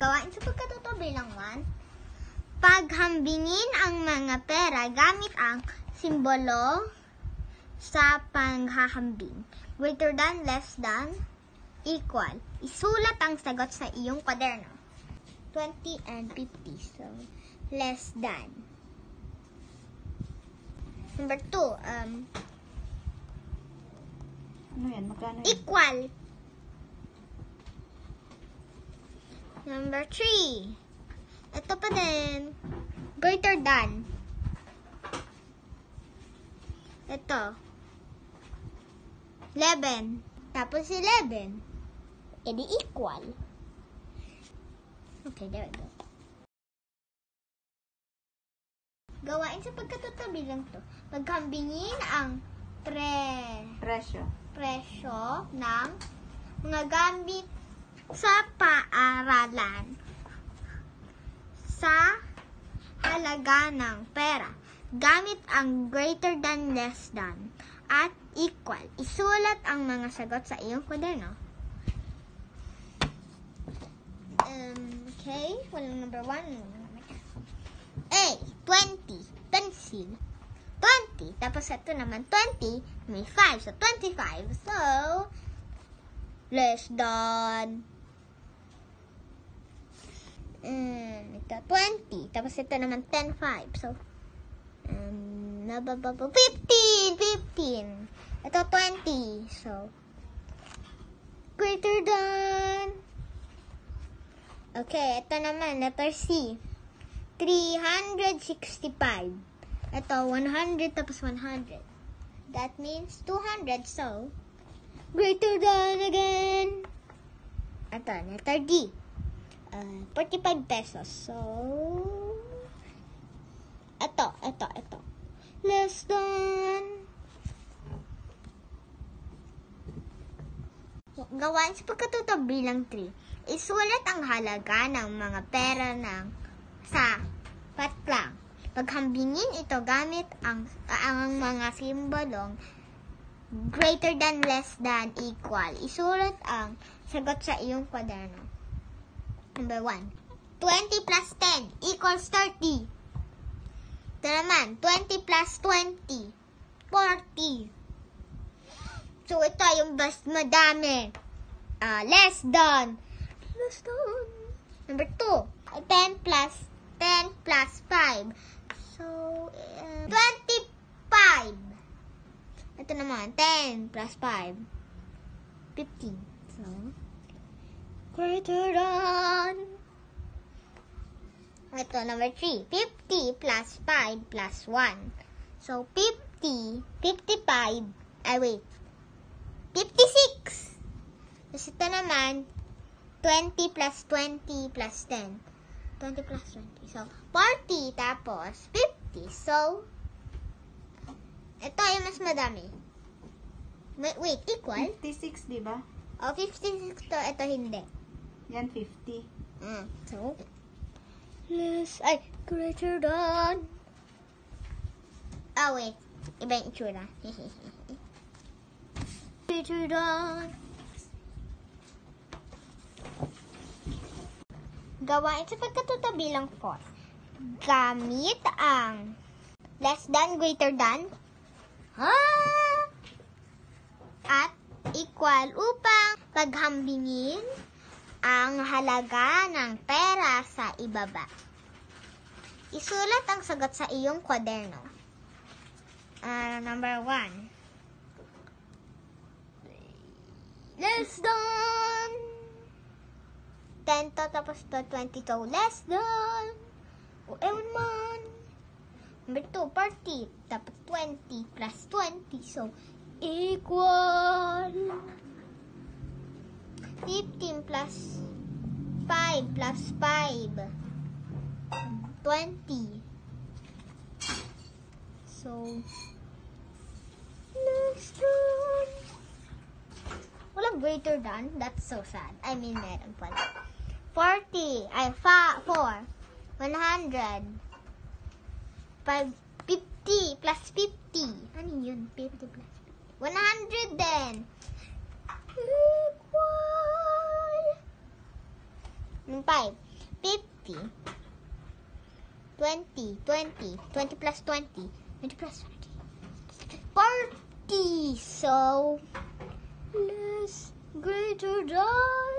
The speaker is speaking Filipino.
Gawain sa pagkatuto bilang 1. Paghambingin ang mga pera gamit ang simbolo sa paghahambing. Greater than, less than, equal. Isulat ang sagot sa iyong kwaderno. 20 and 50. So, less than. Number 2. Ano yan? Magkano yan? Equal. Number 3. Ito pa din. Greater than. Ito. 11. Tapos 11. Edi equal. Okay, there we go. Gawain sa pagkatuto bilang to. Paghambingin ang Presyo. presyo ng mga gamit sa paaralan sa halaga ng pera gamit ang greater than, less than, at equal. Isulat ang mga sagot sa iyong kwaderno. Okay, walang number 1. A, 20, pencil. 20, tapos ito naman 20, may 5, so 25. So, less than. Ito 20, tapos ito naman 10, 5. So, 15. Ito 20, so, greater than. Okay, ito naman, letter C. 365. Ito, 100 tapos 100. That means 200. So, greater than again. Ito, letter D. 45 pesos. So, ito. Less than. Gawain sa pagkatuto bilang 3. Isulat ang halaga ng mga pera sa patlang. Paghambingin ito gamit ang mga simbolong greater than, less than, equal. Isulat ang sagot sa iyong kwaderno. Number 1. 20 plus 10 equals 30. Ito naman, 20 plus 20, 40. So, ito yung mas madami. Less than. Number 2. 10 plus 5. So, 25. Ito naman, 10 plus 5. 15. So, greater than. Ito, number 3. 50 plus 5 plus 1. So, 50, 55, 56. Tapos ito naman, 20 plus 20 plus 10. 20 plus 20. So, 40 tapos 50. So, ito yung mas madami. Wait, equal? 56, di ba? 56 to. Ito hindi. Yan, 50. So, greater than. Wait. Iba yung itsura. Greater than. Gawain sa pagkatuto bilang 4. Gamit ang less than, greater than, at equal upang paghambingin ang halaga ng pera sa ibaba. Isulat ang sagot sa iyong kwaderno. Number 1. Less than. 10 to, tapos to 20 to, less than. Ewan man. Number 2, 40. Tapos 20 plus 20. So, equal. 15 plus 5 plus 5. 20. So, less than. Walang greater than. That's so sad. I mean, meron pala. 40. 4. 100. 50 plus 50. Ano yun? 50 plus 50. 100 din. Equal. 5. 50. 20. 20. 20 plus 20. 20 plus 20. 40. So, less greater than